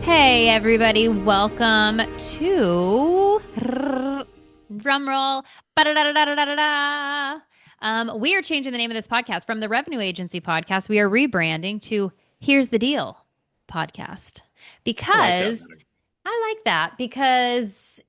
Hey, everybody, welcome to drumroll. We are changing the name of this podcast from the Revenue Agency podcast. We are rebranding to Here's the Deal podcast I like that because better. I like that because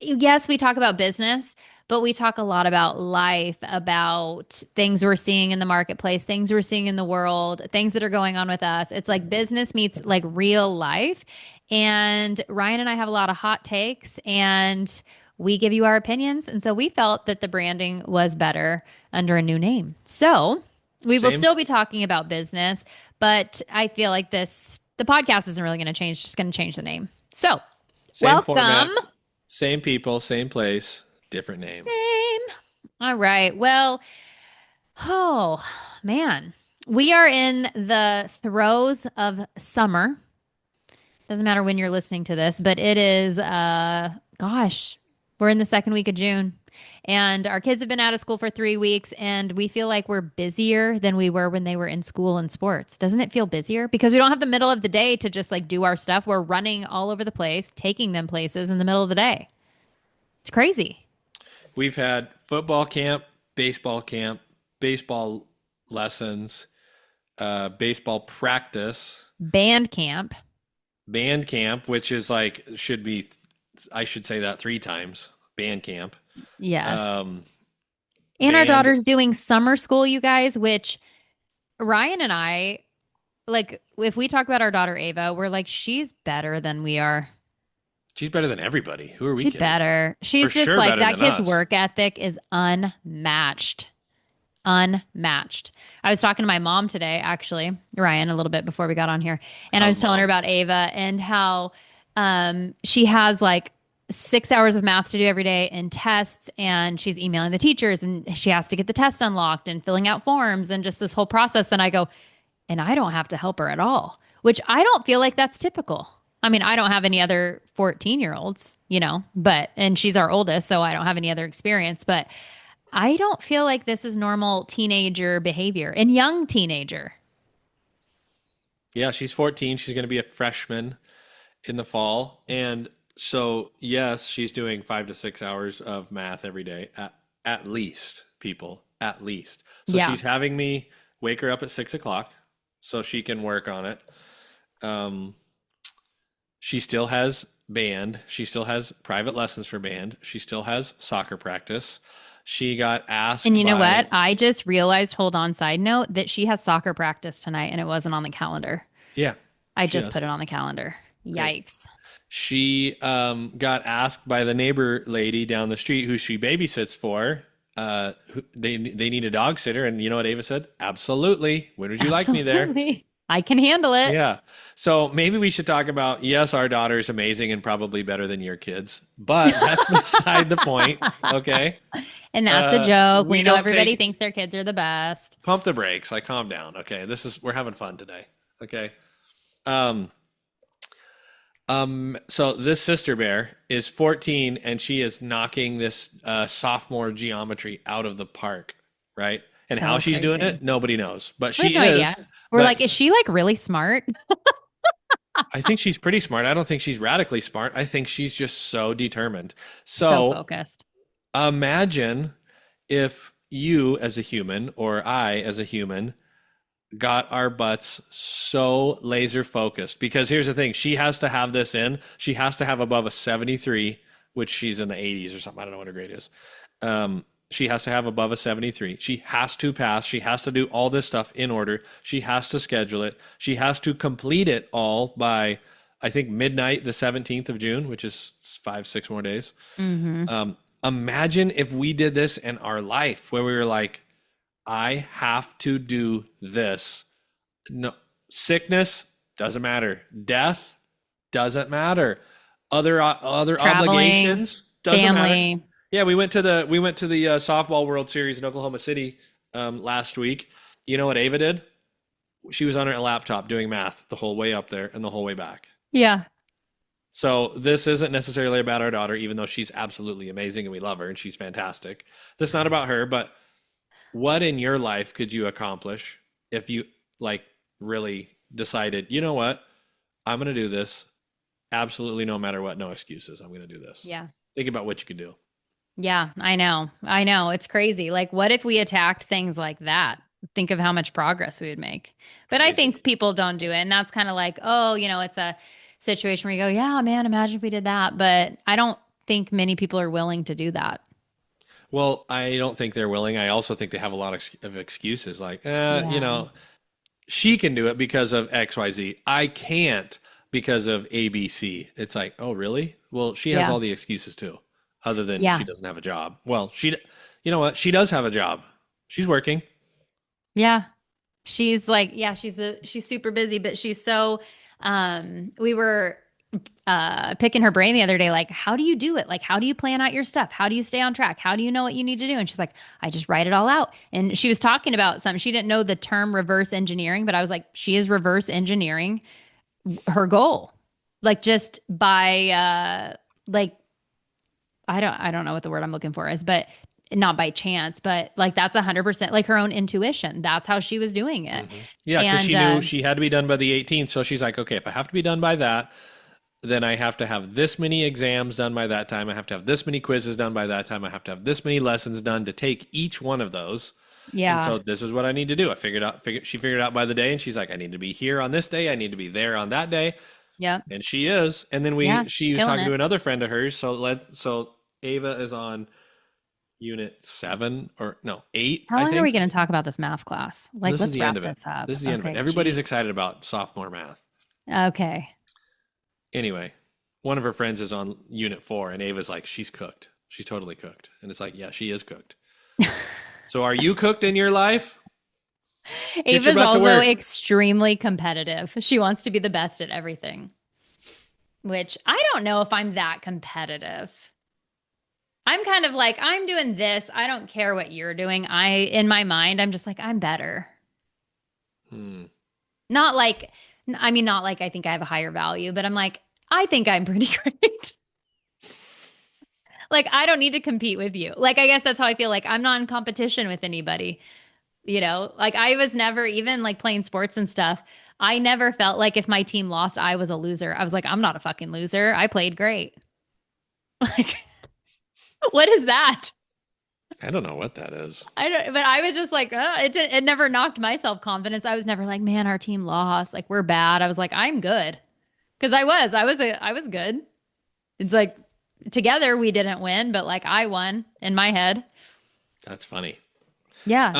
yes, we talk about business, but we talk a lot about life, about things we're seeing in the marketplace, things we're seeing in the world, things that are going on with us. It's like business meets like real life. And Ryan and I have a lot of hot takes and we give you our opinions. And so we felt that the branding was better under a new name. So we will Same still be talking about business, but I feel like the podcast isn't really going to change, just going to change the name. So same welcome. format, same people, same place, different name. Same. All right. Well, oh man, we are in the throes of summer. Doesn't matter when you're listening to this, but it is, gosh, we're in the second week of June. And our kids have been out of school for 3 weeks, and we feel like we're busier than we were when they were in school and sports. Doesn't it feel busier? Because we don't have the middle of the day to just like do our stuff. We're running all over the place, taking them places in the middle of the day. It's crazy. We've had camp, baseball lessons, baseball practice, Band camp. band camp, which is like should be, I should say that three times. Band camp, Yes. um, And our band. daughter's doing summer school, you guys, which Ryan and I, like, if we talk about our daughter Ava, we're like, she's better than we are. She's better than everybody. Who are we She's kidding? better. For She's just sure, like, better that than kid's us. work ethic is unmatched. Unmatched. I was talking to my mom today, actually, Ryan, a little bit before we got on here. And I How's was telling her mom? about Ava and how she has like 6 hours of math to do every day and tests, and she's emailing the teachers and she has to get the test unlocked and filling out forms and just this whole process. And I go, and I don't have to help her at all, which I don't feel like that's typical. I mean, I don't have any other 14-year-olds, but, and she's our oldest, so I don't have any other experience, but I don't feel like this is normal teenager behavior and young teenager. Yeah, she's 14. She's going to be a freshman in the fall. And so, yes, she's doing 5 to 6 hours of math every day, at least, people, at least. So Yeah. she's having me wake her up at 6 o'clock so she can work on it. Um, she still has band. She still has private lessons for band. She still has soccer practice. She got And asked you know what? by, I just realized, hold on, side note, that she has soccer practice tonight and it wasn't on the calendar. yeah, I she just does. put it on the calendar. Great. Yikes. She got asked by the neighbor lady down the street who she babysits for. They need a dog sitter, and you know what Ava said? Absolutely. When would you like me there? Absolutely. I can handle it. Yeah. So maybe we should talk about, yes, our daughter is amazing and probably better than your kids, but that's beside the point. Okay. And that's a joke. We We know don't everybody take thinks their kids are the best. pump the brakes. Like calm down. Okay. We're having fun today. Okay. Um, so this sister bear is 14 and she is knocking this sophomore geometry out of the park, right? And how So she's doing crazy. it, nobody knows, but We have she no is. idea. We're But like, is she like really smart? I think she's pretty smart. I don't think she's radically smart. I think she's just so determined. So So focused. imagine if you as a human or I as a human got our butts so laser focused, because here's the thing, she has to have this in, she has to have above a 73, which she's in the 80s or something, I don't know what her grade is. She has to have above a 73, she has to pass, she has to do all this stuff in order, she has to schedule it, she has to complete it all by, I think, midnight the 17th of June, which is 5 6 more days. Mm-hmm. Imagine if we did this in our life where we were like, I have to do this. No, sickness doesn't matter. Death doesn't matter. Other Traveling, obligations doesn't matter. family. Yeah, we went to the softball World Series in Oklahoma City last week. You know what Ava did? She was on her laptop doing math the whole way up there and the whole way back. Yeah. So this isn't necessarily about our daughter, even though she's absolutely amazing and we love her and she's fantastic. This is not about her, but what in your life could you accomplish if you like really decided, you know what? I'm going to do this absolutely no matter what, no excuses. I'm going to do this. Yeah. Think about what you could do. Yeah, I know. I know. It's crazy. Like, what if we attacked things like that? Think of how much progress we would make. But I Crazy. think people don't do it. And that's kind of like, oh, it's a situation where you go, yeah, man, imagine if we did that. But I don't think many people are willing to do that. Well, I don't think they're willing. I also think they have a lot of excuses like, Yeah. she can do it because of XYZ. I can't because of ABC. It's like, oh, really? Well, she has Yeah. all the excuses too, other than she Yeah. doesn't have a job. Well, you know what? She does have a job. She's working. Yeah. She's like, yeah, she's super busy, but she's so we were picking her brain the other day, like, how do you do it? Like, how do you plan out your stuff? How do you stay on track? How do you know what you need to do? And she's like, I just write it all out. And she was talking about something. She didn't know the term reverse engineering, but I was like, she is reverse engineering her goal. Like just by like I don't know what the word I'm looking for is, but not by chance, but like that's 100% like her own intuition. That's how she was doing it. Yeah, because And she knew she had to be done by the 18th. So she's like, okay, if I have to be done by that, then I have to have this many exams done by that time. I have to have this many quizzes done by that time. I have to have this many lessons done to take each one of those. And yeah. so this is what I need to do. She figured out by the day, and she's like, I need to be here on this day. I need to be there on that day. Yep. And she is. And then Yeah, she's she was killing talking it. to another friend of hers. So Ava is on unit 7 or no, 8, How I long are we think. going to talk about this math class? Like, This is let's the end wrap of it. this up. This is the end of it. Okay, Everybody's geez. excited about sophomore math. Okay. Anyway, one of her friends is on unit 4, and Ava's like, she's cooked. She's totally cooked. And it's like, yeah, she is cooked. So are you cooked in your life? Get your Ava's butt to also work. extremely competitive. She wants to be the best at everything, which I don't know if I'm that competitive. I'm kind of like, I'm doing this. I don't care what you're doing. In my mind, I'm just like, I'm better. Hmm. Not like, I mean, not like I think I have a higher value, but I'm like, I think I'm pretty great. Like, I don't need to compete with you. Like, I guess that's how I feel. Like, I'm not in competition with anybody. Like I was never even like playing sports and stuff. I never felt like if my team lost, I was a loser. I was like, I'm not a fucking loser. I played great. Like, what is that? I don't know what that is. I don't, but I was just like, it never knocked my self confidence. I was never like, man, our team lost. Like, we're bad. I was like, I'm good. Cause I was good. It's like together we didn't win, but like I won in my head. That's funny. Yeah.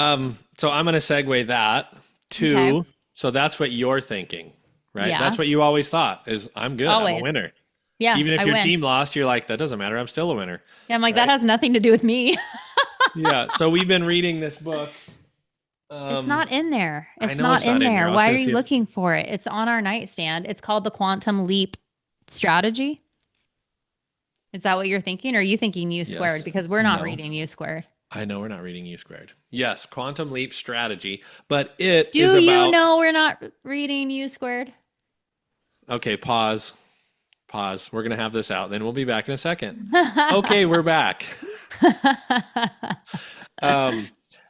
So I'm going to segue that Okay. to, so that's what you're thinking, right? Yeah. That's what you always thought is I'm good. I'm a Always. winner. Yeah. Even if I your win. team lost, you're like, that doesn't matter. I'm still a winner, Yeah. I'm like, that right? has nothing to do with me. Yeah. So we've been reading this book. It's Um, not in there. I It's know not it's in not in here. there. I was Why are going to you see if, looking for it? It's on our nightstand. It's called the Quantum Leap Strategy. Is that what you're thinking? Or are you thinking U squared? yes, Because we're not no. reading U squared. I know we're not reading U squared. Yes, quantum leap strategy, but it is Do you about, know we're not reading U squared? okay, pause, pause. We're going to have this out. Then we'll be back in a second. Okay, we're back. Um,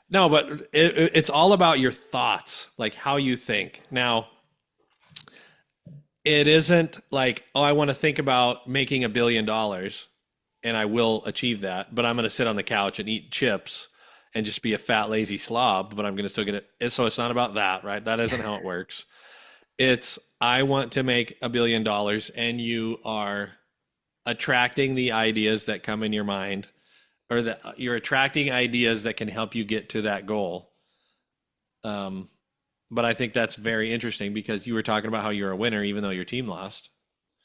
no, but it's all about your thoughts, like how you think. Now, it isn't like, oh, I want to think about making $1 billion and I will achieve that, but I'm going to sit on the couch and eat chips and just be a fat, lazy slob, but I'm going to still get it. So it's not about that, right? That isn't how it works. It's, I want to make $1 billion, and you are attracting the ideas that come in your mind, or that you're attracting ideas that can help you get to that goal. Um, but I think that's very interesting because you were talking about how you're a winner even though your team lost.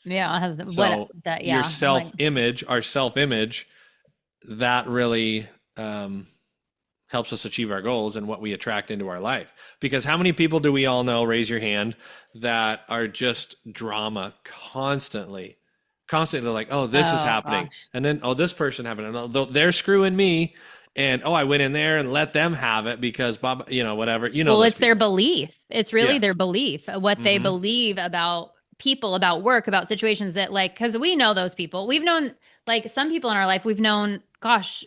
Yeah, it has what So that your yeah. I'm like, self image, our self image, that really helps us achieve our goals and what we attract into our life. Because how many people do we all know, raise your hand, that are just drama constantly? Constantly like, oh, this is oh happening. gosh. And then, oh, this person happened. And oh, they're screwing me. And oh, I went in there and let them have it because Bob, whatever. You know Well, those it's their people. belief. It's really Yeah. their belief, what they Hmm. believe about people, about work, about situations that like, because we know those people. We've known like some people in our life, we've known, gosh,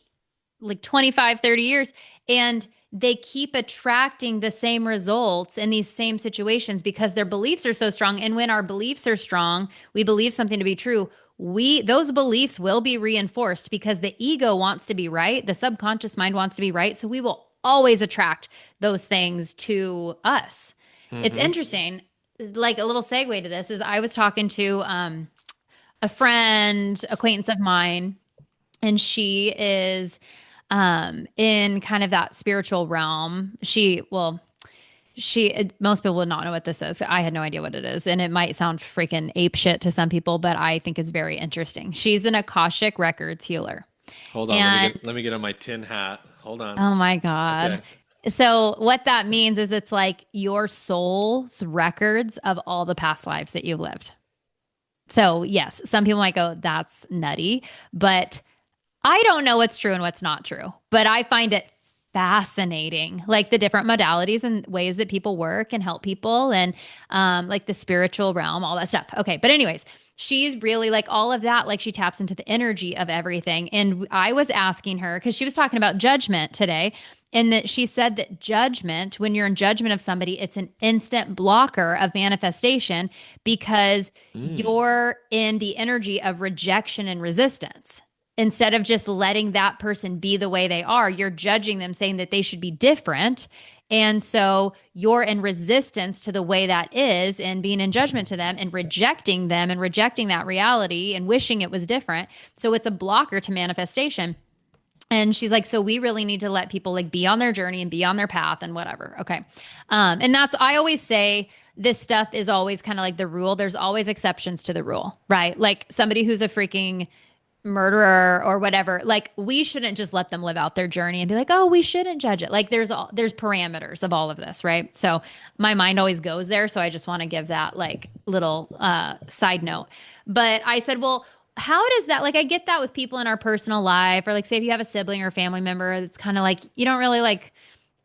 like 25, 30 years. And they keep attracting the same results in these same situations because their beliefs are so strong. And when our beliefs are strong, we believe something to be true. Those beliefs will be reinforced because the ego wants to be right. The subconscious mind wants to be right. So we will always attract those things to us. It's Mm-hmm. interesting. Like a little segue to this is I was talking to a friend, acquaintance of mine, and she is in kind of that spiritual realm. Most people would not know what this is. I had no idea what it is, and it might sound freaking ape shit to some people, but I think it's very interesting. She's an Akashic Records healer. Hold on, And let me get on my tin hat. Hold on. oh my God. Okay. So what that means is it's like your soul's records of all the past lives that you've lived. So yes, some people might go, that's nutty, but I don't know what's true and what's not true, but I find it fascinating, like the different modalities and ways that people work and help people, and like the spiritual realm, all that stuff. Okay, but anyways, she's really like all of that. Like she taps into the energy of everything. And I was asking her because she was talking about judgment today, and that she said that judgment, when you're in judgment of somebody, it's an instant blocker of manifestation because Mm. you're in the energy of rejection and resistance. Instead of just letting that person be the way they are, you're judging them, saying that they should be different. And so you're in resistance to the way that is and being in judgment to them and rejecting them and rejecting that reality and wishing it was different. So it's a blocker to manifestation. And she's like, so we really need to let people like be on their journey and be on their path and whatever. Okay. And that's, I always say this stuff is always kind of like the rule. There's always exceptions to the rule, right? Like somebody who's a freaking murderer or whatever, like we shouldn't just let them live out their journey and be like, oh, we shouldn't judge it. Like there's parameters of all of this, right? So my mind always goes there, so I just want to give that like little side note. But I said, well, how does that, like I get that with people in our personal life, or like say if you have a sibling or a family member that's kind of like you don't really like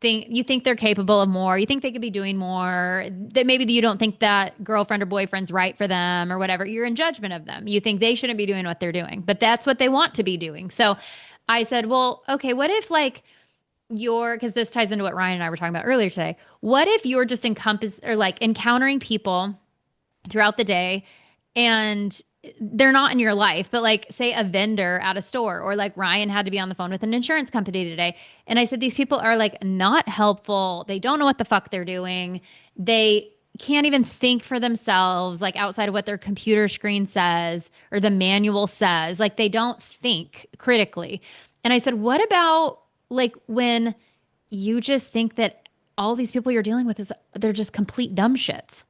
think they're capable of more, you think they could be doing more, that maybe you don't think that girlfriend or boyfriend's right for them or whatever, you're in judgment of them, you think they shouldn't be doing what they're doing, but that's what they want to be doing. So I said, well, okay, what if like you're, because this ties into what Ryan and I were talking about earlier today, what if you're just encompass or like encountering people throughout the day and they're not in your life, but like say a vendor at a store, or like Ryan had to be on the phone with an insurance company today. And I said, these people are like not helpful. They don't know what the fuck they're doing. They can't even think for themselves, like outside of what their computer screen says or the manual says. Like they don't think critically. And I said, what about like when you just think that all these people you're dealing with is they're just complete dumb shits,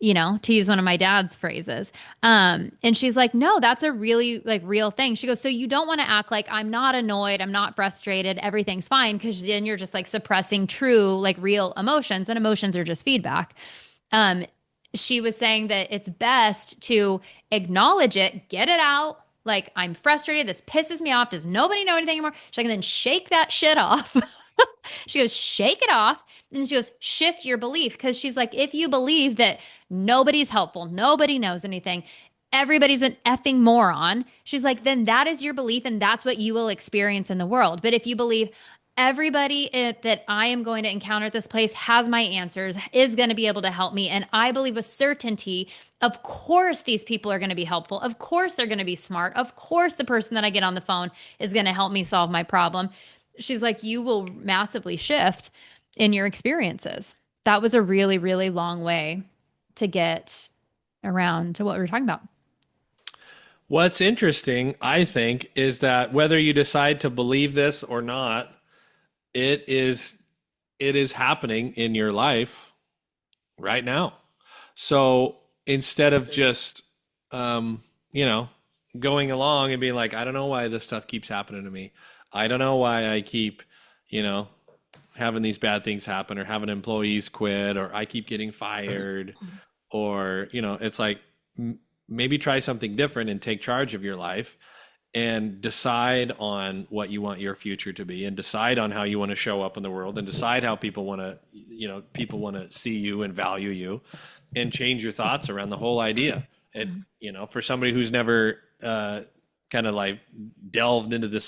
to use one of my dad's phrases. And she's like, no, that's a really like real thing. She goes, so you don't want to act like I'm not annoyed, I'm not frustrated, everything's fine, because then you're just like suppressing true, like real emotions, and emotions are just feedback. Um, she was saying that it's best to acknowledge it, get it out. Like, I'm frustrated. This pisses me off. Does nobody know anything anymore? She's like, and then shake that shit off. She goes, shake it off. And she goes, shift your belief. Because she's like, if you believe that nobody's helpful, nobody knows anything, everybody's an effing moron, she's like, then that is your belief and that's what you will experience in the world. But if you believe everybody that I am going to encounter at this place has my answers, is going to be able to help me, and I believe with certainty, of course these people are going to be helpful. Of course they're going to be smart. Of course the person that I get on the phone is going to help me solve my problem. She's like, you will massively shift in your experiences. That was a really, really long way to get around to what we were talking about. What's interesting, I think, is that whether you decide to believe this or not, it is it is happening in your life right now. So instead of just you know, going along and being like, I don't know why this stuff keeps happening to me. I don't know why I keep, you know, having these bad things happen or having employees quit or I keep getting fired or, you know, it's like maybe try something different and take charge of your life and decide on what you want your future to be and decide on how you want to show up in the world and decide how people want to, you know, people want to see you and value you and change your thoughts around the whole idea. And, you know, for somebody who's never kind of like delved into this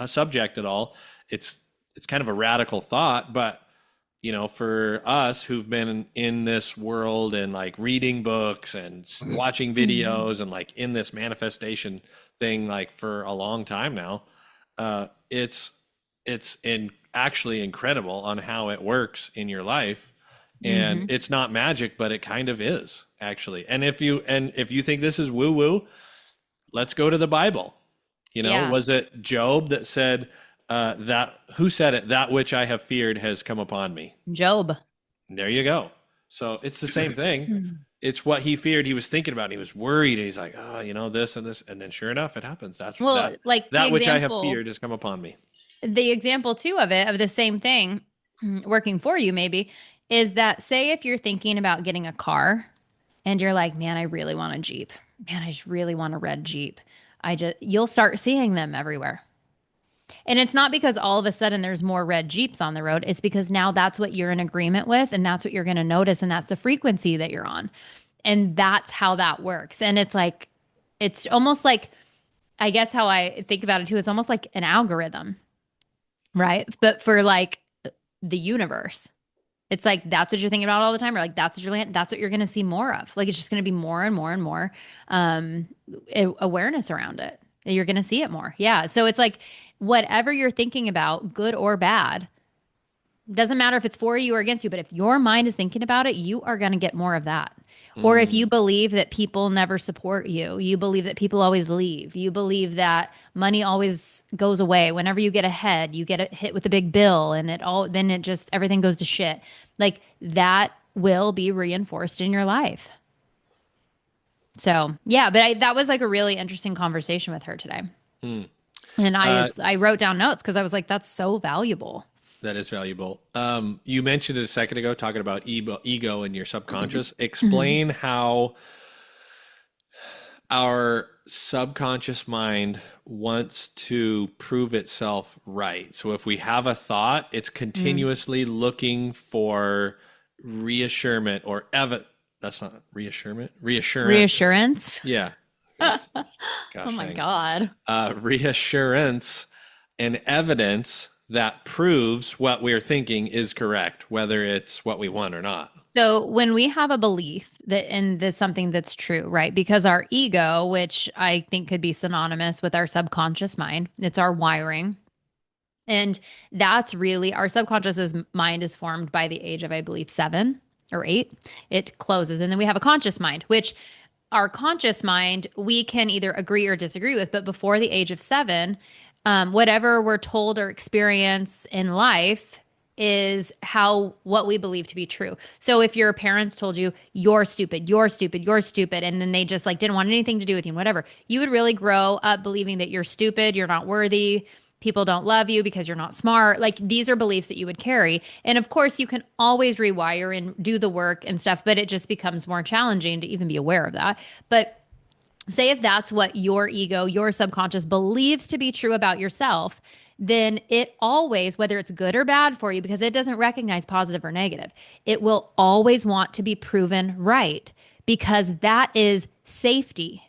subject at all, it's it's kind of a radical thought, but for us who've been in this world and like reading books and watching Mhm. videos and like in this manifestation thing like for a long time now, it's actually incredible on how it works in your life. And Mhm. it's not magic, but it kind of is actually. And if you think this is woo woo, let's go to the Bible. Yeah. Was it Job that said that? Who said it? That which I have feared has come upon me. Job. There you go. So it's the same thing. It's what he feared. He was thinking about. And he was worried. And he's like, oh, this and this. And then sure enough, it happens. That's Well, that like that which I have feared has come upon me. the example too of it, of the same thing working for you, maybe, is that say if you're thinking about getting a car and you're like, man, I really want a Jeep. Man, I just really want a red Jeep. You'll start seeing them everywhere. And it's not because all of a sudden there's more red Jeeps on the road. It's because now that's what you're in agreement with and that's what you're going to notice and that's the frequency that you're on. And that's how that works. And it's almost like, I guess how I think about it too, it's almost like an algorithm, right? But for like the universe. It's like that's what you're thinking about all the time, or like that's what you're going to see more of. Like it's just going to be more and more and more um, awareness around it. You're going to see it more. Yeah. So it's like whatever you're thinking about, good or bad, doesn't matter if it's for you or against you, but if your mind is thinking about it, you are going to get more of that. Or if you Mm. believe that people never support you, you believe that people always leave, you believe that money always goes away. Whenever you get ahead, you get hit with a big bill and then it just, everything goes to shit. Like that will be reinforced in your life. So yeah, but that was like a really interesting conversation with her today. Mm. And Uh, I wrote down notes because I was like, that's so valuable. that is valuable. You mentioned it a second ago, talking about ego and your subconscious. Mhm. Explain how our subconscious mind wants to prove itself right. So if we have a thought, it's Mm. continuously looking for reassurance or that's not reassurance, reassurance. Reassurance. Yeah. It's, Oh gosh my dang. God. Reassurance and evidence that proves what we're thinking is correct, whether it's what we want or not. So when we have a belief that and that's something that's true, right? Because our ego, which I think could be synonymous with our subconscious mind, it's our wiring. And that's really our mind is formed by the age of, I believe, 7 or 8. It closes. And then we have a conscious mind, which our conscious mind, we can either agree or disagree with. But before the age of 7, whatever we're told or experience in life is how what we believe to be true. So if your parents told you you're stupid, you're stupid, you're stupid, and then they just like didn't want anything to do with you and whatever, you would really grow up believing that you're stupid, you're not worthy, people don't love you because you're not smart. Like these are beliefs that you would carry. And of course, you can always rewire and do the work and stuff, but it just becomes more challenging to even be aware of that. But say if that's what your ego, your subconscious believes to be true about yourself, then it always, whether it's good or bad for you, because it doesn't recognize positive or negative, it will always want to be proven right because that is safety.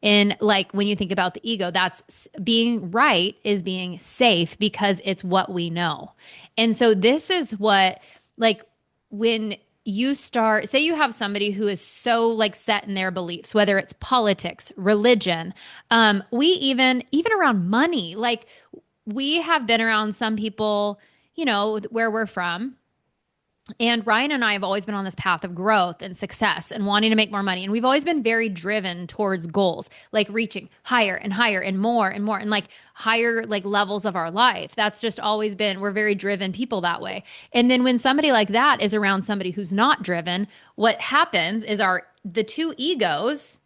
And like when you think about the ego, that's being right is being safe because it's what we know. And so this is what, like, when you start, say you have somebody who is so like set in their beliefs, whether it's politics, religion, we even around money, like we have been around some people, where we're from, and Ryan and I have always been on this path of growth and success and wanting to make more money. And we've always been very driven towards goals, like reaching higher and higher and more and like higher like levels of our life. That's just always been, we're very driven people that way. And then when somebody like that is around somebody who's not driven, what happens is the two egos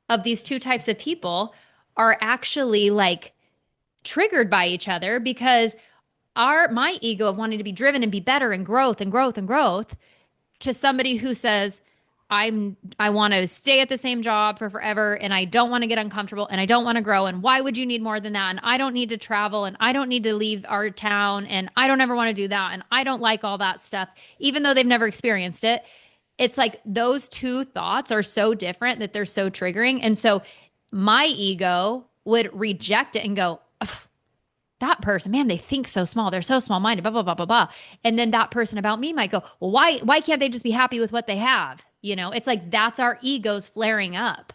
of these two types of people are actually like triggered by each other because my ego of wanting to be driven and be better and growth and growth and growth to somebody who says I want to stay at the same job for forever and I don't want to get uncomfortable and I don't want to grow and why would you need more than that and I don't need to travel and I don't need to leave our town and I don't ever want to do that and I don't like all that stuff even though they've never experienced it. It's like those two thoughts are so different that they're so triggering, and so my ego would reject it and go, "Ugh, that person, man, they think so small. They're so small minded, blah, blah, blah, blah, blah. And then that person about me might go, well, why can't they just be happy with what they have? It's like that's our egos flaring up.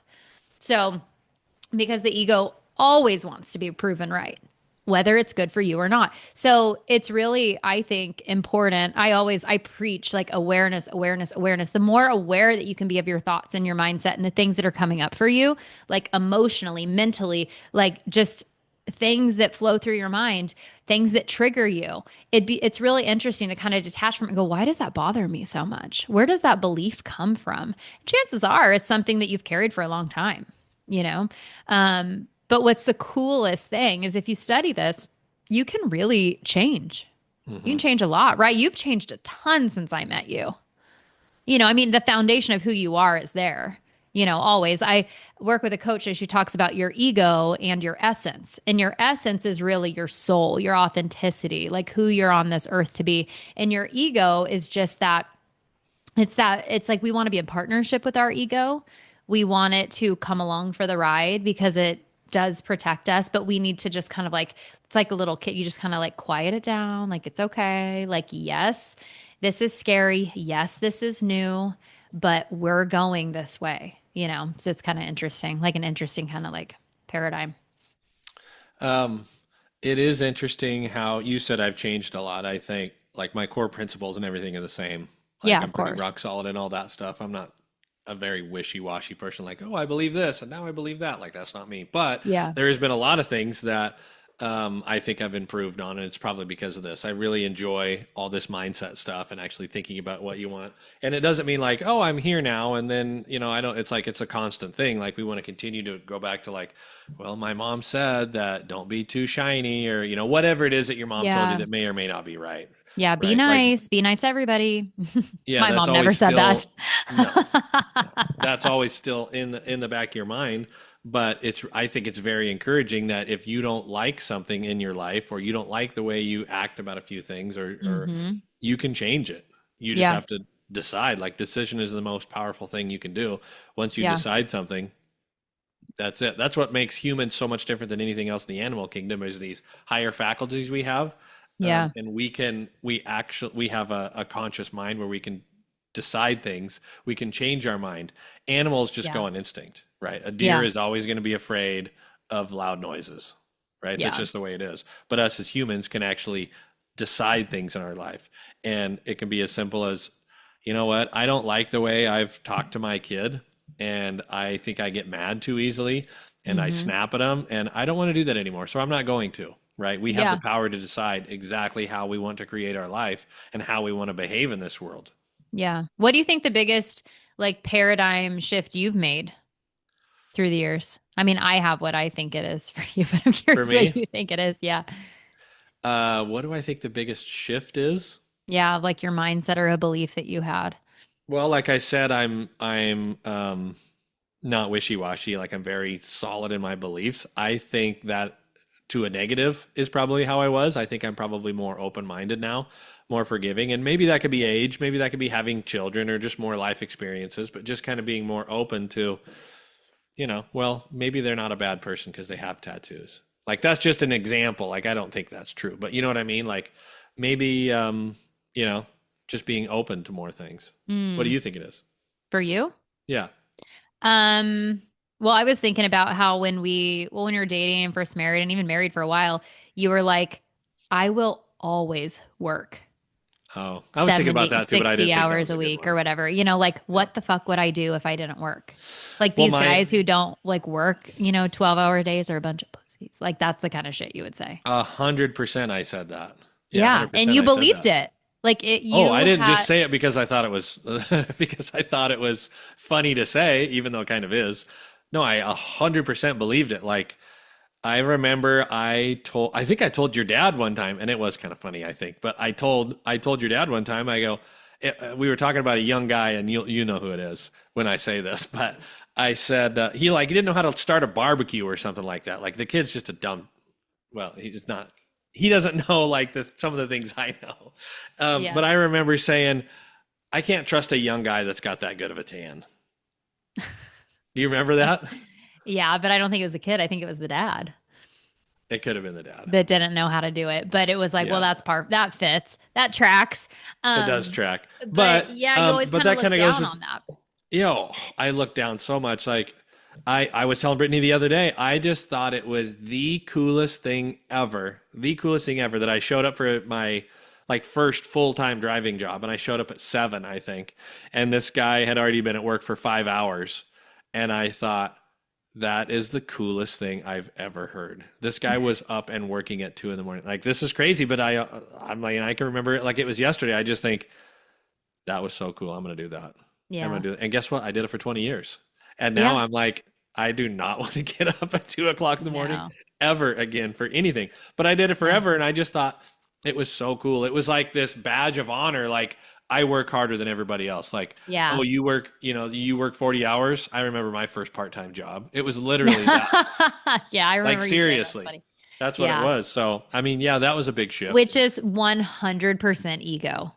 So, because the ego always wants to be proven right, whether it's good for you or not. So it's really, I think, important. I preach like awareness, awareness, awareness. The more aware that you can be of your thoughts and your mindset and the things that are coming up for you, like emotionally, mentally, like just things that flow through your mind, things that trigger you. It's really interesting to kind of detach from it and go, why does that bother me so much? Where does that belief come from? Chances are it's something that you've carried for a long time, you know? But what's the coolest thing is if you study this, you can really change. You can Hmm. change a lot, right? You've changed a ton since I met you. I mean, the foundation of who you are is there, always. I work with a coach and she talks about your ego and your essence. And your essence is really your soul, your authenticity, like who you're on this earth to be. And your ego is just it's like we want to be in partnership with our ego. We want it to come along for the ride because it does protect us, but we need to just kind of like, it's like a little kid. You just kind of like quiet it down. Like, it's okay. Like, yes, this is scary. Yes, this is new, but we're going this way. So it's kind of interesting, like an interesting kind of like paradigm. Um, it is interesting how you said I've changed a lot. I think like my core principles and everything are the same. Like Yeah, I'm of pretty course. rock solid and all that stuff. I'm not a very wishy-washy person like, oh, I believe this and now I believe that. Like that's not me. But Yeah. there has been a lot of things that I think I've improved on, and it's probably because of this. I really enjoy all this mindset stuff and actually thinking about what you want. And it doesn't mean like, oh, I'm here now, and then I don't. It's like it's a constant thing. Like we want to continue to go back to like, well, my mom said that don't be too shiny, or whatever it is that your mom told you Yeah. that may or may not be right. Yeah. Be Right? Like, nice. Be nice to everybody. yeah, My that's mom never always said that. still no. No, that's always still in the back of your mind. But I think it's very encouraging that if you don't like something in your life, or you don't like the way you act about a few things, or Hmm. you can change it. You just Yeah. have to decide. Like decision is the most powerful thing you can do. Once you Yeah. decide something, that's it. That's what makes humans so much different than anything else in the animal kingdom is these higher faculties we have. Yeah. And we have a conscious mind where we can decide things. We can change our mind. Animals just Yeah. go on instinct, right? A deer Yeah. is always going to be afraid of loud noises, right? That's Yeah. just the way it is. But us as humans can actually decide things in our life. And it can be as simple as, you know what? I don't like the way I've talked to my kid, and I think I get mad too easily, and I Hmm. snap at them, and I don't want to do that anymore. So I'm not going to, right? We have the Yeah. power to decide exactly how we want to create our life and how we want to behave in this world. Yeah. What do you think the biggest like paradigm shift you've made through the years? I mean, I have what I think it is for you, but I'm For curious what me, you think it is. Yeah. what do I think the biggest shift is? Yeah. Like your mindset or a belief that you had. Well, like I said, I'm not wishy-washy. Like I'm very solid in my beliefs. I think that to a negative is probably how I was. I think I'm probably more open-minded now, more forgiving, and maybe that could be age, maybe that could be having children or just more life experiences, but just kind of being more open to, well, maybe they're not a bad person because they have tattoos. Like that's just an example. Like I don't think that's true, but you know what I mean? Like maybe you know, just being open to more things. What do Mm. you think it is? For you? Yeah. Um, well, I was thinking about how when you're dating and first married and even married for a while, you were like, I will always work. Oh, I was thinking about 70, that too, but I 60 didn't think that hours was a a good week or one. whatever. Like Yeah. what the fuck would I do if I didn't work? Like Well, these my guys who don't like work, 12-hour days are a bunch of pussies. Like that's the kind of shit you would say. 100% I said that. Yeah, Yeah. And 100% you I said believed that. it. Like Oh, I you didn't had, just say it because I thought it was because I thought it was funny to say, even though it kind of is. No, I 100% believed it. Like I remember I think I told your dad one time, and it was kind of funny, I think, but I told your dad one time, I go, we were talking about a young guy, and you know who it is when I say this, but I said, he didn't know how to start a barbecue or something like that. Like the kid's just a dumb, well, he's not, he doesn't know like some of the things I know. yeah. But I remember saying, I can't trust a young guy that's got that good of a tan. Do you remember that? Yeah, but I don't think it was the kid. I think it was the dad. It could have been the dad. that didn't know how to do it. But it was like, well, Yeah, that fits, that tracks. it does Um, track. but yeah, you always But kind of that look kind of goes down with, on that. I look down so much. Like I was telling Brittany the other day, I just thought it was the coolest thing ever. The coolest thing ever that I showed up for my like first full-time driving job and I showed up at 7, I think. And this guy had already been at work for 5 hours. And I thought that is the coolest thing I've ever heard. This guy was up and working at 2 in the morning. Like this is crazy, but I'm like I can remember it like it was yesterday. I just think that was so cool. I'm going to do that. I'm Yeah. going to do it. And guess what? I did it for 20 years. And now Yeah. I'm like, I do not want to get up at 2 o'clock in the morning No. ever again for anything. But I did it Yeah. forever. And I just thought it was so cool. It was like this badge of honor. Like I work harder than everybody else. Like, oh, Yeah. you work 40 hours. I remember my first part-time job. It was literally that. Yeah, I Like remember you saying that's seriously. funny. That's what it Yeah. was. So, I mean, yeah, that was a big shift. Which is 100% ego.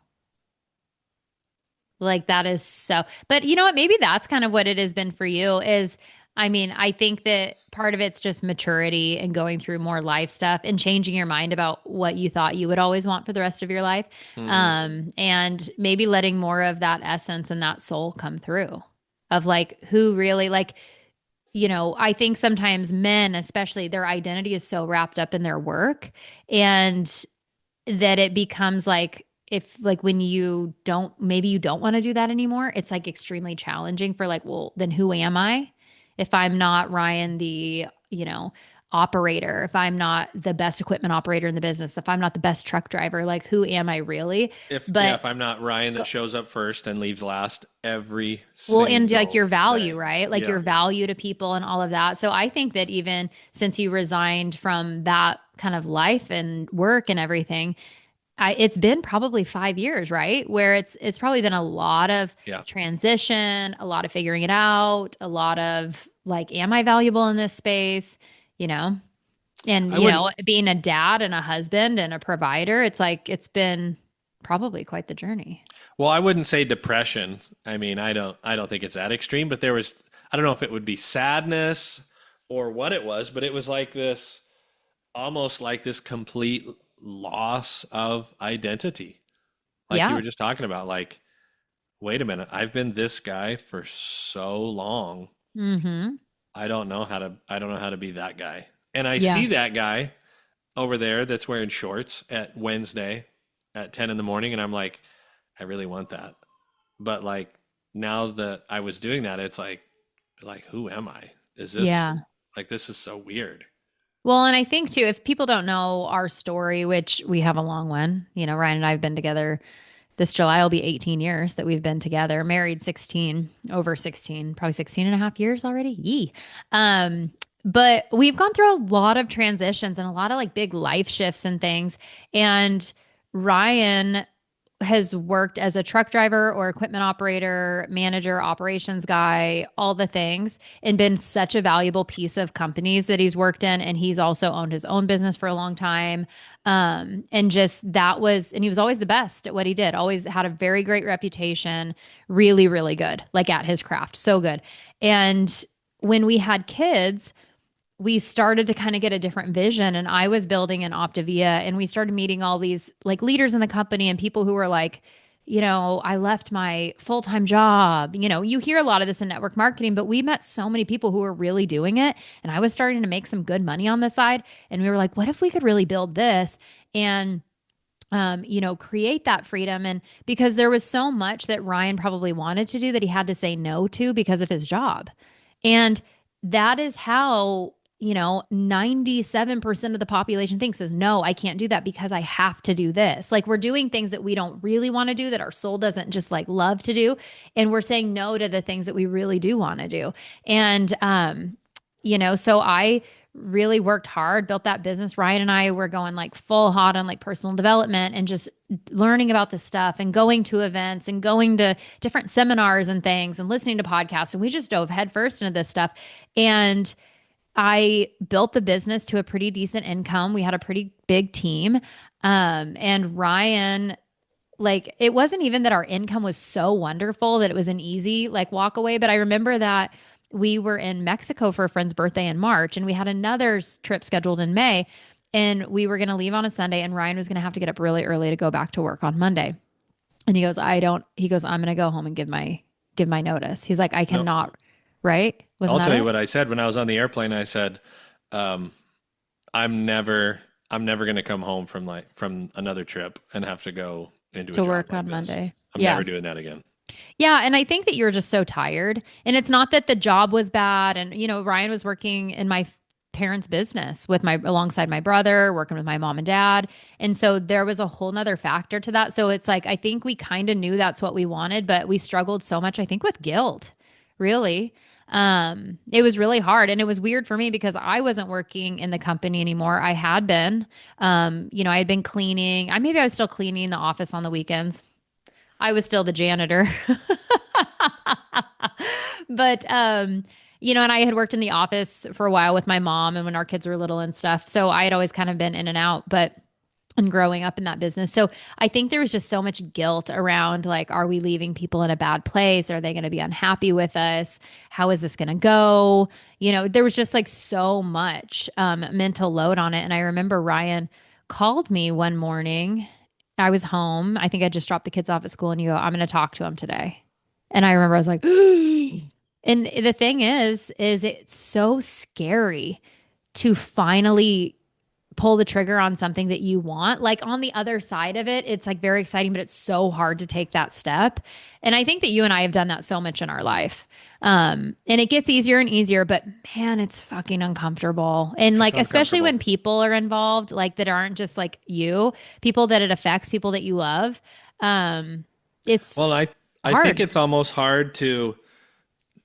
Like that is so, but you know what? Maybe that's kind of what it has been for you is, I mean, I think that part of it's just maturity and going through more life stuff and changing your mind about what you thought you would always want for the rest of your life. Hmm. And maybe letting more of that essence and that soul come through of like who really like, I think sometimes men, especially their identity is so wrapped up in their work and that it becomes like if like when you don't maybe you don't want to do that anymore, it's like extremely challenging for like, well, then who am I if I'm not Ryan the, operator, if I'm not the best equipment operator in the business, if I'm not the best truck driver, like who am I really? But If I'm not Ryan that shows up first and leaves last every well, and like single your value, day. right? Like Yeah. your value to people and all of that. So I think that even since you resigned from that kind of life and work and everything, it's been probably 5 years, right? Where it's probably been a lot of Yeah. transition, a lot of figuring it out, a lot of like, am I valuable in this space? You know, and I wouldn't being a dad and a husband and a provider, it's like it's been probably quite the journey. well, I wouldn't say depression. I mean, I don't think it's that extreme, but there was I don't know if it would be sadness or what it was, but it was like this almost like this complete loss of identity. Like you Yeah. were just talking about like wait a minute, I've been this guy for so long. Mm-hmm. I don't know how to be that guy. And I Yeah. see that guy over there that's wearing shorts at Wednesday at 10 in the morning and I'm like I really want that. But like now that I was doing that it's like who am I? Is this Yeah. like this is so weird. Well, and I think too, if people don't know our story, which we have a long one, Ryan and I have been together. This July will be 18 years that we've been together, married 16, over 16, probably 16 and a half years already. Yee. But we've gone through a lot of transitions and a lot of like big life shifts and things. And Ryan has worked as a truck driver or equipment operator, manager, operations guy, all the things, and been such a valuable piece of companies that he's worked in. And he's also owned his own business for a long time. And just and he was always the best at what he did, always had a very great reputation, really, really good, like at his craft, so good. And when we had kids, we started to kind of get a different vision, and I was building an Optavia, and we started meeting all these like leaders in the company and people who were like, I left my full-time job. You hear a lot of this in network marketing, but we met so many people who were really doing it, and I was starting to make some good money on the side, and we were like, what if we could really build this and create that freedom? And because there was so much that Ryan probably wanted to do that he had to say no to because of his job. And that is how, 97% of the population thinks is no, I can't do that because I have to do this. Like we're doing things that we don't really want to do, that our soul doesn't just like love to do. And we're saying no to the things that we really do want to do. And, so I really worked hard, built that business. Ryan and I were going like full hot on like personal development and just learning about this stuff and going to events and going to different seminars and things and listening to podcasts. And we just dove headfirst into this stuff. And I built the business to a pretty decent income. We had a pretty big team. And Ryan, like, it wasn't even that our income was so wonderful that it was an easy, like, walk away. But I remember that we were in Mexico for a friend's birthday in March, and we had another trip scheduled in May. And we were going to leave on a Sunday, and Ryan was going to have to get up really early to go back to work on Monday. And he goes, I don't, he goes, I'm going to go home and give my notice. He's like, I No, cannot, right? Wasn't I'll that tell you it? what I said when I was on the airplane. I said, um, I'm never, I'm never going to come home from another trip and have to go into a To job work like on this. Monday. I'm Yeah. never doing that again. Yeah, and I think that you were just so tired. And it's not that the job was bad. And, Ryan was working in my parents' business alongside my brother, working with my mom and dad. And so there was a whole nother factor to that. So it's like, I think we kind of knew that's what we wanted, but we struggled so much, I think, with guilt, really. It was really hard. And it was weird for me because I wasn't working in the company anymore. I had been, I had been cleaning. Maybe I was still cleaning the office on the weekends. I was still the janitor. But and I had worked in the office for a while with my mom and when our kids were little and stuff. So I had always kind of been in and out, but and growing up in that business. So I think there was just so much guilt around like, are we leaving people in a bad place? Are they going to be unhappy with us? How is this going to go? There was just like so much mental load on it. And I remember Ryan called me one morning. I was home. I think I just dropped the kids off at school and you go, I'm going to talk to him today. And I remember I was like, and the thing is it's so scary to finally pull the trigger on something that you want. Like on the other side of it, it's like very exciting, but it's so hard to take that step. And I think that you and I have done that so much in our life. And it gets easier and easier, but man, it's fucking uncomfortable. And It's like, especially uncomfortable. when people are involved, like that aren't just like you, people that it affects, people that you love. Um, Well, it's I think hard. it's almost hard to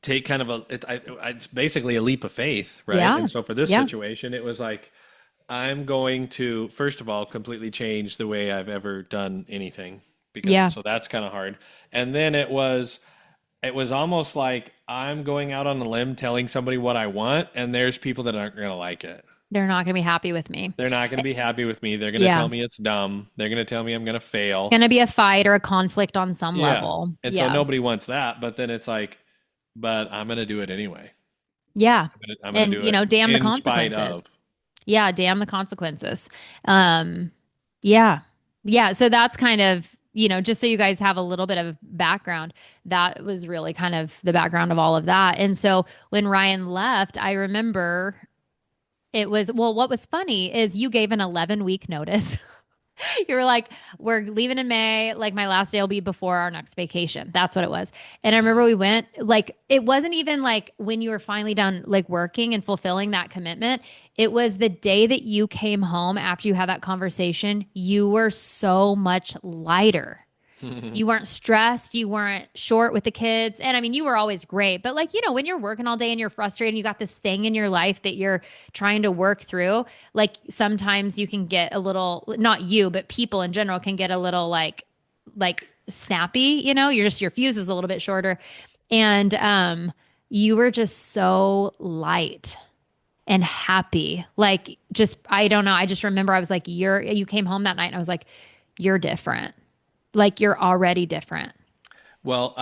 take kind of it's basically a leap of faith, right? Yeah. And so for this Yeah. situation, it was like, I'm going to, first of all, completely change the way I've ever done anything because Yeah. so that's kind of hard. And then it was almost like I'm going out on a limb telling somebody what I want, and there's people that aren't going to like it. They're not going to be happy with me. They're not going to Eh, be happy with me. They're going to tell Yeah. me it's dumb. They're going to tell me I'm going to fail. Going to be a fight or a conflict on some Yeah. level. And so Yeah. nobody wants that, but then it's like, but I'm going to do it anyway. Yeah. I'm going to And, do it damn the in spite consequences. of. Yeah. Damn the consequences. Um, yeah. Yeah. So that's kind of, just so you guys have a little bit of background, that was really kind of the background of all of that. And so when Ryan left, I remember well, what was funny is you gave an 11-week notice. You were like, we're leaving in May. Like, my last day will be before our next vacation. That's what it was. And I remember we went, like, it wasn't even like when you were finally done, like, working and fulfilling that commitment. It was the day that you came home after you had that conversation. You were so much lighter. You weren't stressed. You weren't short with the kids. And I mean, you were always great. But like, when you're working all day and you're frustrated and you got this thing in your life that you're trying to work through, like sometimes you can get a little, not you, but people in general can get a little like snappy, your fuse is a little bit shorter. And you were just so light and happy. Like just I don't know. I just remember I was like, you came home that night and I was like, you're different. Like you're already different. Well,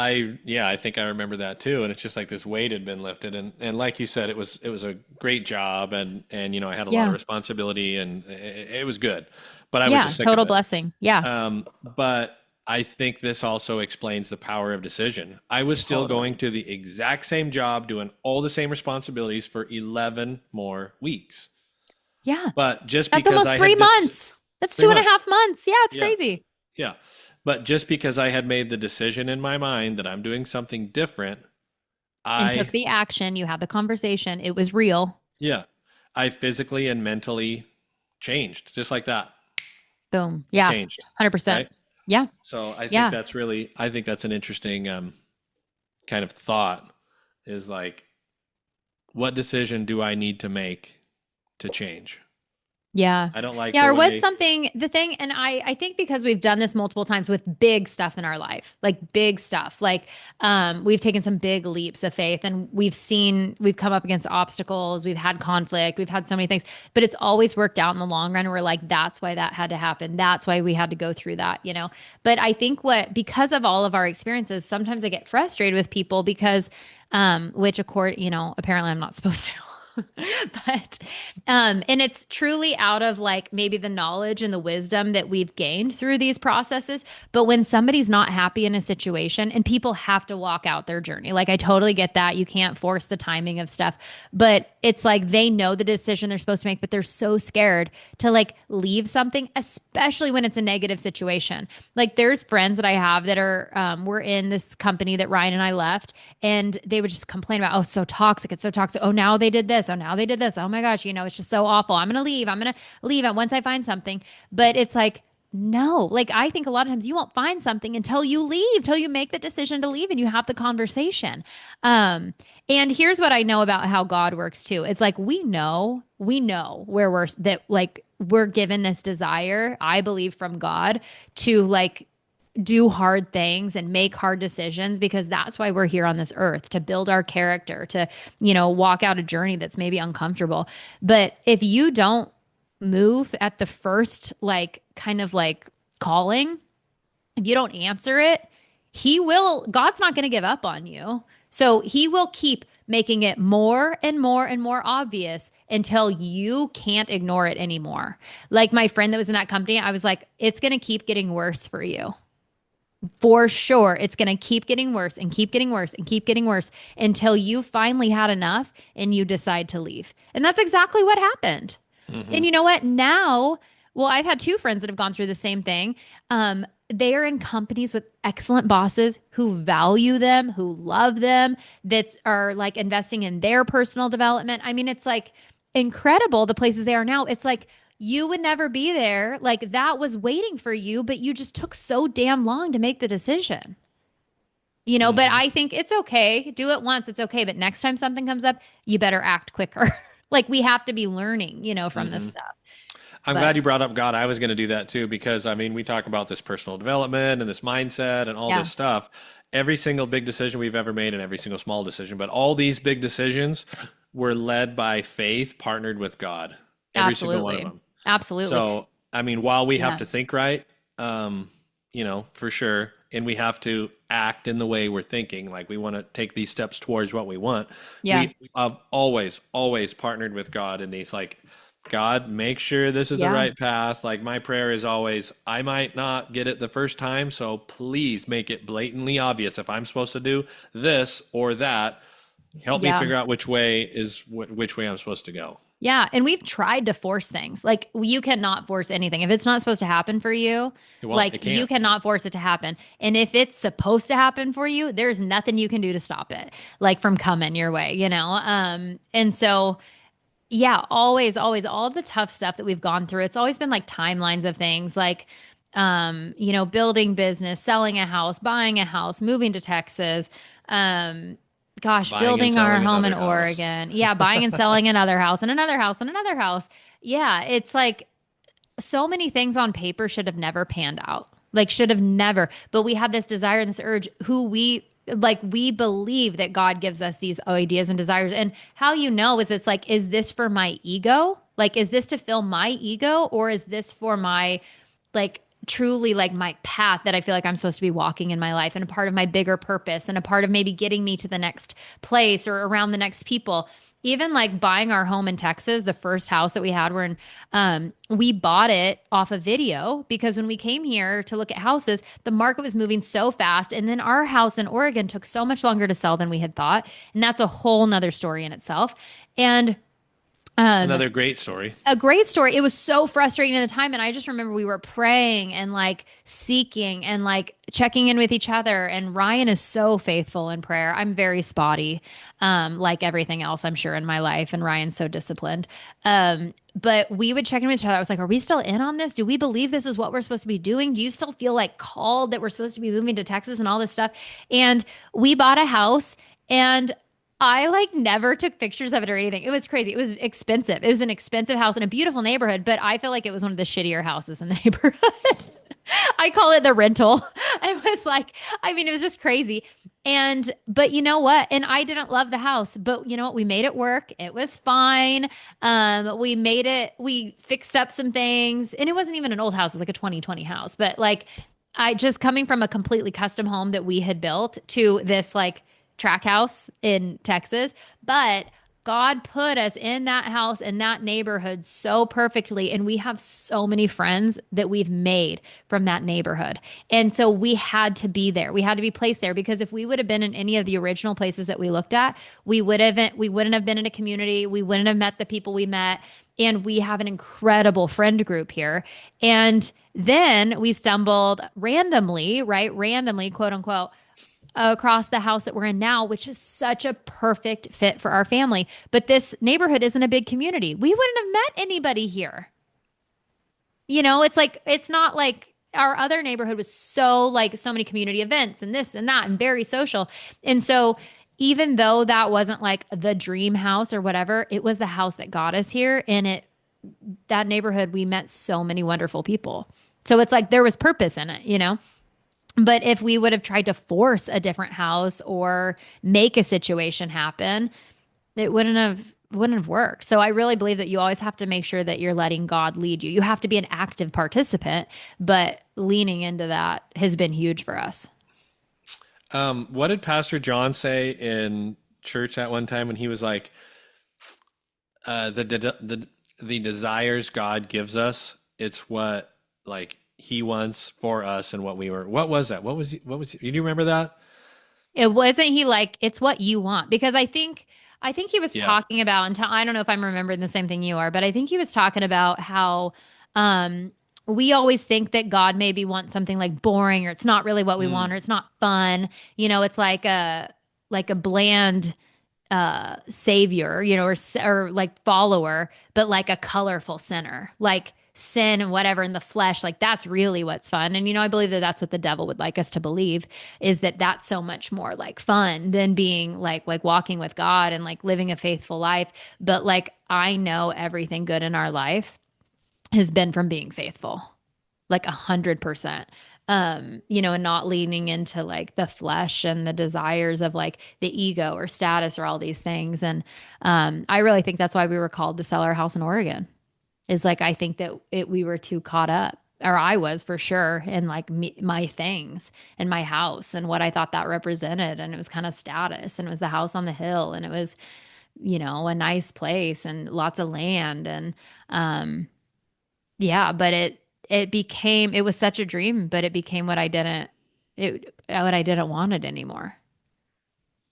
yeah, I think I remember that too. And it's just like this weight had been lifted, and like you said, it was a great job, and I had a lot of Yeah. responsibility, and it was good, but I was Yeah. just sick of Total it. blessing. Yeah. But I think this also explains the power of decision. I was still going Totally. to the exact same job, doing all the same responsibilities for 11 more weeks, Yeah. but just That's because almost I three had this months. That's three two and a months, half months. Yeah. It's yeah. crazy. Yeah. But just because I had made the decision in my mind that I'm doing something different, And took I, the action. You had the conversation. It was real. yeah, I physically and mentally changed just like that. Boom. Yeah. Changed. 100%. Right. Yeah. So Yeah. I think that's an interesting kind of thought is like, what decision do I need to make to change? Yeah. I don't like Yeah. the Or what's way. something, the thing, and I think because we've done this multiple times with big stuff in our life, like big stuff, like we've taken some big leaps of faith and we've come up against obstacles, we've had conflict, we've had so many things, but it's always worked out in the long run. We're like, that's why that had to happen. That's why we had to go through that, you know? But I think because of all of our experiences, sometimes I get frustrated with people because, which, of course, apparently I'm not supposed to. But and it's truly out of like maybe the knowledge and the wisdom that we've gained through these processes. But when somebody's not happy in a situation and people have to walk out their journey, like I totally get that. You can't force the timing of stuff, but it's like they know the decision they're supposed to make, but they're so scared to like leave something, especially when it's a negative situation. Like there's friends that I have that were in this company that Ryan and I left, and they would just complain about, oh, so toxic. It's so toxic. Oh, now they did this. Oh, now they did this. Oh my gosh, it's just so awful. I'm gonna leave. I'm gonna leave it once I find something. But it's like, no, like I think a lot of times you won't find something until you leave, till you make the decision to leave and you have the conversation. Um, and here's what I know about how God works too. It's like we know where we're given this desire, I believe from God to like do hard things and make hard decisions because that's why we're here on this earth to build our character, to, walk out a journey that's maybe uncomfortable. But if you don't move at the first, like, kind of like calling, if you don't answer it, God's not going to give up on you. So he will keep making it more and more and more obvious until you can't ignore it anymore. Like my friend that was in that company, I was like, it's going to keep getting worse for you for sure. It's going to keep getting worse and keep getting worse and keep getting worse until you finally had enough and you decide to leave. And that's exactly what happened. Hmm. And you know what? Now, well, I've had two friends that have gone through the same thing. They are in companies with excellent bosses who value them, who love them, that are like investing in their personal development. I mean, it's like incredible the places they are now. It's like you would never be there. Like that was waiting for you, but you just took so damn long to make the decision. But Hmm. I think it's okay. Do it once, it's okay. But next time something comes up, you better act quicker. Like we have to be learning, from this Hmm. stuff. I'm But glad you brought up God. I was going to do that too because I mean, we talk about this personal development and this mindset and all yeah, this stuff. Every single big decision we've ever made and every single small decision, but all these big decisions were led by faith partnered with God. Every single one of absolutely. them. Absolutely. So, I mean, while we have Yeah. to think right, for sure, and we have to act in the way we're thinking, like we want to take these steps towards what we want, Yeah. we have always partnered with God in these, like, God, make sure this is the Yeah. right path. Like, my prayer is always, I might not get it the first time, so please make it blatantly obvious if I'm supposed to do this or that. Help me Yeah. figure out which way I'm supposed to go. Yeah. And we've tried to force things. Like you cannot force anything. If it's not supposed to happen for you, It won't. like It you can't. cannot force it to happen. And if it's supposed to happen for you, there's nothing you can do to stop it, like from coming your way. And so yeah, always, always all the tough stuff that we've gone through, it's always been like timelines of things like building business, selling a house, buying a house, moving to Texas, um, gosh, Buying and building our selling home in another house. Oregon. Yeah, buying and selling another house and another house and another house. Yeah, it's like so many things on paper should have never panned out. Like should have never. But we had this desire and this urge we believe that God gives us these ideas and desires. And how is it's like, is this for my ego? Like, is this to fill my ego or is this for my like truly like my path that I feel like I'm supposed to be walking in my life and a part of my bigger purpose and a part of maybe getting me to the next place or around the next people. Even like buying our home in Texas, the first house that we had, we bought it off a video because when we came here to look at houses, the market was moving so fast. And then our house in Oregon took so much longer to sell than we had thought. And that's a whole nother story in itself. And um, Another great story. a great story. It was so frustrating at the time. And I just remember we were praying and like seeking and like checking in with each other. And Ryan is so faithful in prayer. I'm very spotty, like everything else, I'm sure, in my life. And Ryan's so disciplined. But we would check in with each other. I was like, are we still in on this? Do we believe this is what we're supposed to be doing? Do you still feel like called that we're supposed to be moving to Texas and all this stuff? And we bought a house and I like never took pictures of it or anything. It was crazy. It was expensive. It was an expensive house in a beautiful neighborhood, but I feel like it was one of the shittier houses in the neighborhood. I call it the rental. It was like, I mean, it was just crazy. But you know what? And I didn't love the house, but you know what? We made it work. It was fine. We fixed up some things, and it wasn't even an old house. It was like a 2020 house, but like, I just coming from a completely custom home that we had built to this like track house in Texas. But God put us in that house in that neighborhood so perfectly. And we have so many friends that we've made from that neighborhood. And so we had to be there. We had to be placed there because if we would have been in any of the original places that we looked at, we wouldn't have been in a community. We wouldn't have met the people we met. And we have an incredible friend group here. And then we stumbled randomly, right? Randomly, quote unquote, across the house that we're in now, which is such a perfect fit for our family. But this neighborhood isn't a big community. We wouldn't have met anybody here. You know, it's like, it's not like our other neighborhood was so like so many community events and this and that and very social. And so, even though that wasn't like the dream house or whatever, it was the house that got us here. And that neighborhood, we met so many wonderful people. So it's like there was purpose in it, you know? But if we would have tried to force a different house or make a situation happen, it wouldn't have worked. So I really believe that you always have to make sure that you're letting God lead you. You have to be an active participant, but leaning into that has been huge for us. What did Pastor John say in church at one time when he was like, the desires God gives us, it's what like He wants for us and what we were. What was that? Do you remember that? It wasn't he like it's what you want because I think he was Yeah. talking about and I don't know if I'm remembering the same thing you are, but I think he was talking about how um we always think that God maybe wants something like boring or it's not really what we Mm, want or it's not fun. You know, it's like a bland savior, you know, or like follower, but like a colorful sinner, like sin and whatever in the flesh, like that's really what's fun. And you know, I believe that that's what the devil would like us to believe is that that's so much more like fun than being like walking with God and like living a faithful life. But like I know everything good in our life has been from being faithful like 100%. You know, and not leaning into like the flesh and the desires of like the ego or status or all these things. And I really think that's why we were called to sell our house in Oregon. Is like I think that we were too caught up, or I was for sure, in like my things and my house and what I thought that represented, and it was kind of status, and it was the house on the hill, and it was a nice place and lots of land, and um, yeah, but it was such a dream, but it became what I didn't want it anymore,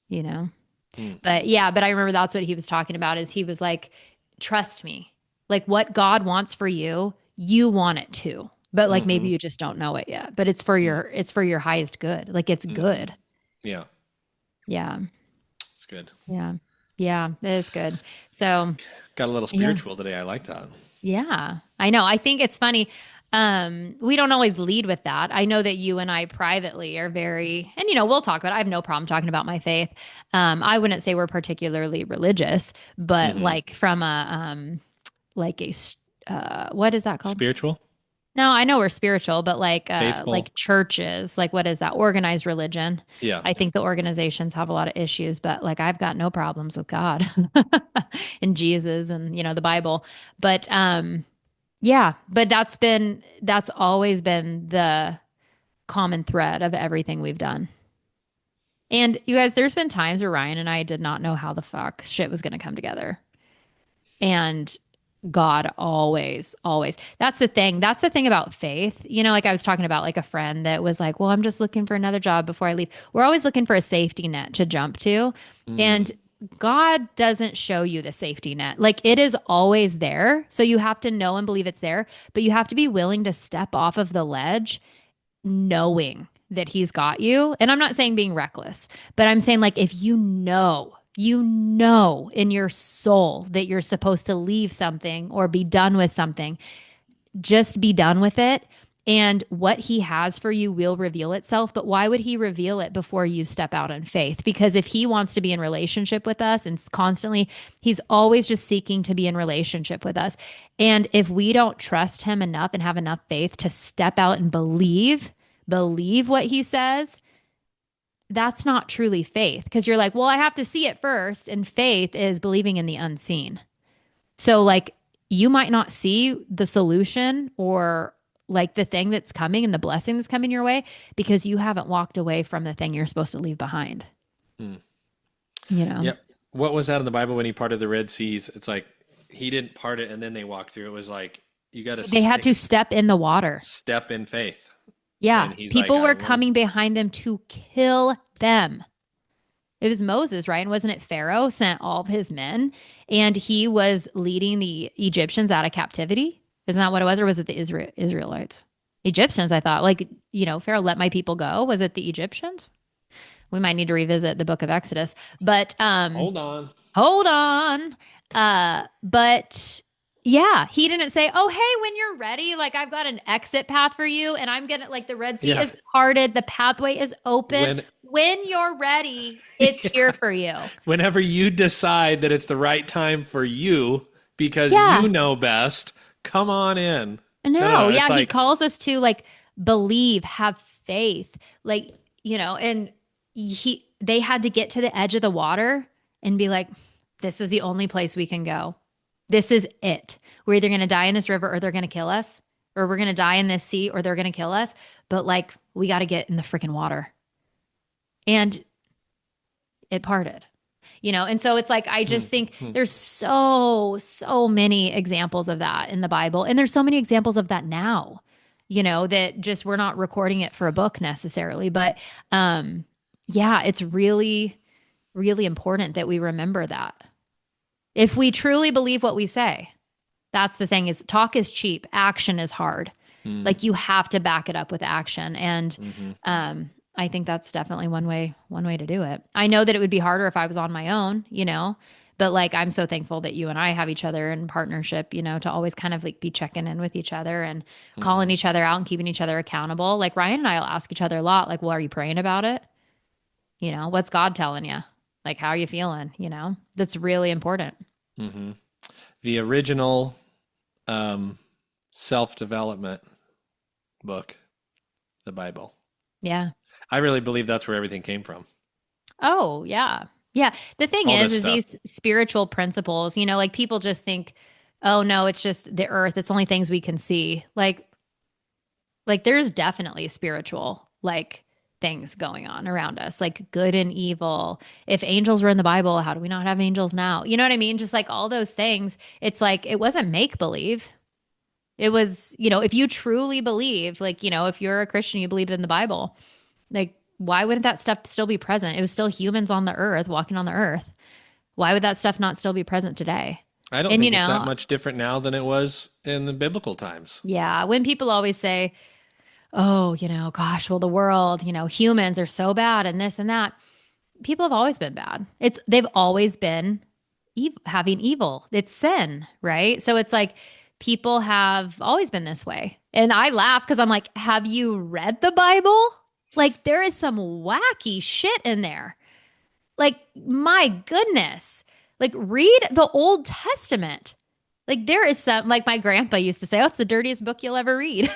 you know? mm, But yeah, but I remember that's what he was talking about is he was like, trust me, like what God wants for you, you want it too. But like maybe mm-hmm, you just don't know it yet, but mm, it's for your highest good. Like it's mm-hmm. good. Yeah, Yeah. it's good. Yeah. Yeah, it is good. So, Got a little yeah. spiritual today. I like that. Yeah, I know. I think it's funny. We don't always lead with that. I know that you and I privately are very, and we'll talk about it. I have no problem talking about my faith. I wouldn't say we're particularly religious, but Mm-hmm. like from like what is that called? Spiritual, No, I know we're spiritual, but faithful. like churches, like what is that? Organized religion. Yeah. I think the organizations have a lot of issues, but like I've got no problems with God and Jesus and the Bible. But yeah, but that's always been the common thread of everything we've done. And you guys, there's been times where Ryan and I did not know how the fuck shit was going to come together. And God always, always. That's the thing. That's the thing about faith. Like I was talking about like a friend that was like, well, I'm just looking for another job before I leave. We're always looking for a safety net to jump to. Mm, And God doesn't show you the safety net. Like it is always there. So you have to know and believe it's there, but you have to be willing to step off of the ledge knowing that he's got you. And I'm not saying being reckless, but I'm saying like if you know in your soul that you're supposed to leave something or be done with something, just be done with it And what he has for you will reveal itself. But why would he reveal it before you step out in faith? Because if he wants to be in relationship with us and constantly, he's always just seeking to be in relationship with us. And if we don't trust him enough and have enough faith to step out and believe what he says, that's not truly faith. Because you're like, well, I have to see it first. And faith is believing in the unseen. So, like, you might not see the solution or like the thing that's coming and the blessing that's coming your way because you haven't walked away from the thing you're supposed to leave behind, Hmm. you know? Yep. What was that in the Bible when he parted the Red Seas? It's like he didn't part it and then they walked through. It was like you got to They had to step in the water. step in faith. Yeah. And he's like, People I were won't. coming behind them to kill them. It was Moses, right? And wasn't it Pharaoh sent all of his men and he was leading the Egyptians out of captivity? Isn't that what it was? Or was it the Israelites? Egyptians, I thought. Like, Pharaoh let my people go. Was it the Egyptians? We might need to revisit the book of Exodus. But Hold on. hold on. But yeah, he didn't say, "Oh, hey, when you're ready, like I've got an exit path for you and I'm gonna like the Red Sea Yeah. is parted, the pathway is open. When When you're ready, it's here for you." whenever you decide that it's the right time for you because Yeah. you know best, come on in. No, No, no, it's yeah, he like, calls us to like believe, have faith, like, and they had to get to the edge of the water and be like, this is the only place we can go. This is it. We're either going to die in this river or they're going to kill us, or we're going to die in this sea or they're going to kill us. But like, we got to get in the freaking water. And it parted. And so it's like I just think there's so many examples of that in the Bible, and there's so many examples of that now, that just we're not recording it for a book necessarily, but yeah, it's really really important that we remember that if we truly believe what we say. That's the thing, is talk is cheap, action is hard. mm, Like, you have to back it up with action. And hmm. I think that's definitely one way to do it. I know that it would be harder if I was on my own, but like I'm so thankful that you and I have each other in partnership, to always kind of like be checking in with each other and calling Hmm. each other out and keeping each other accountable. Like Ryan and I will ask each other a lot, like, well, are you praying about it? What's God telling you? Like, how are you feeling? That's really important. Hmm. The original um, self-development book, the Bible. Yeah. I really believe that's where everything came from. Oh, yeah. Yeah. The thing All this is stuff. these spiritual principles, like people just think, oh no, it's just the earth. It's only things we can see. Like there's definitely spiritual, like things going on around us, like good and evil. If angels were in the Bible, how do we not have angels now? You know what I mean? Just like all those things. It's like, it wasn't make believe. It was, if you truly believe, like, if you're a Christian, you believe in the Bible, like, why wouldn't that stuff still be present? It was still humans on the earth, walking on the earth. Why would that stuff not still be present today? I don't And, think it's that much different now than it was in the biblical times. yeah, when people always say, oh, gosh, well, the world, humans are so bad and this and that, people have always been bad. They've always been having evil. It's sin, right? So it's like people have always been this way. And I laugh because I'm like, have you read the Bible? Like, there is some wacky shit in there. Like, my goodness. Like, read the Old Testament. Like, there is some, like my grandpa used to say, oh, it's the dirtiest book you'll ever read.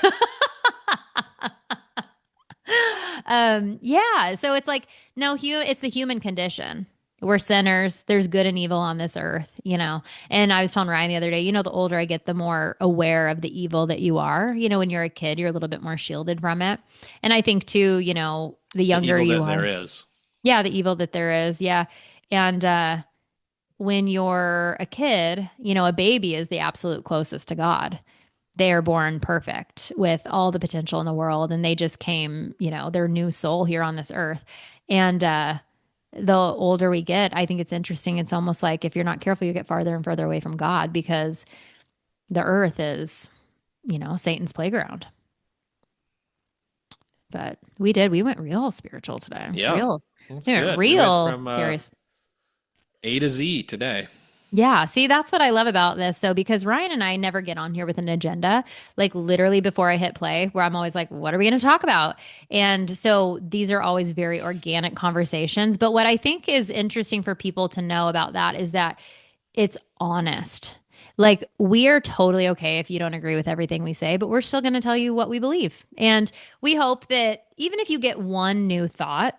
Yeah. So it's like, no, it's the human condition. We're sinners. There's good and evil on this earth. And I was telling Ryan the other day, the older I get, the more aware of the evil that you are. When you're a kid, you're a little bit more shielded from it. And I think too, the The younger evil you that there are, is. yeah, the evil that there is. Yeah. And when you're a kid, a baby is the absolute closest to God. They are born perfect with all the potential in the world, and they just came, their new soul here on this earth. And the older we get, I think it's interesting. It's almost like if you're not careful, you get farther and further away from God because the earth is, Satan's playground. But we went real spiritual today. Yeah, that's We went good. We went real from serious. A to Z today. Yeah, see, that's what I love about this though, because Ryan and I never get on here with an agenda. Like literally before I hit play, where I'm always like, what are we going to talk about? And so these are always very organic conversations. But what I think is interesting for people to know about that is that it's honest. Like we are totally okay if you don't agree with everything we say, but we're still going to tell you what we believe. And we hope that even if you get one new thought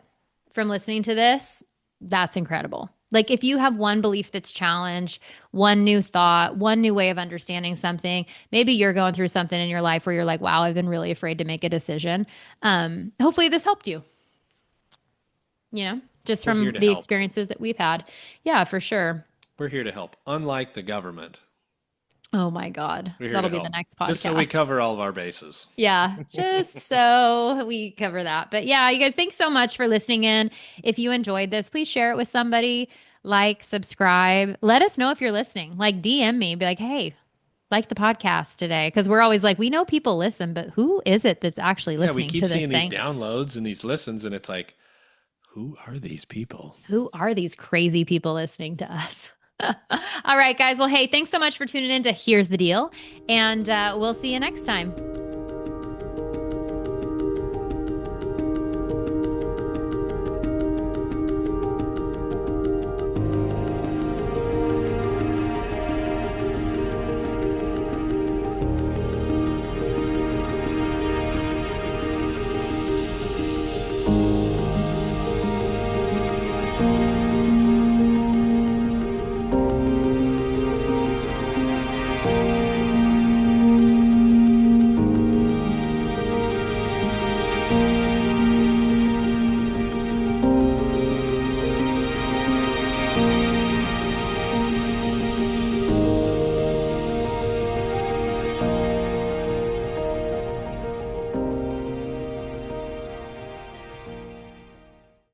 from listening to this, that's incredible. Like if you have one belief that's challenged, one new thought, one new way of understanding something, maybe you're going through something in your life where you're like, wow, I've been really afraid to make a decision. Hopefully this helped you, just We're here from to the help. experiences that we've had. Yeah, for sure. We're here to help. Unlike the government, Oh my God. we're here to That'll be the help. next Just so we podcast. cover all of our bases. Yeah, just so we cover that. But yeah, you guys, thanks so much for listening in. If you enjoyed this, please share it with somebody, like, subscribe. Let us know if you're listening. Like, DM me, be like, hey, like the podcast today. Because we're always like, we know people listen, but who is it that's actually Yeah, we listening keep to this seeing these thing? downloads and these listens, and it's like, who are these people? Who are these crazy people listening to us? All right, guys. Well, hey, thanks so much for tuning in to Here's the Deal. And we'll see you next time.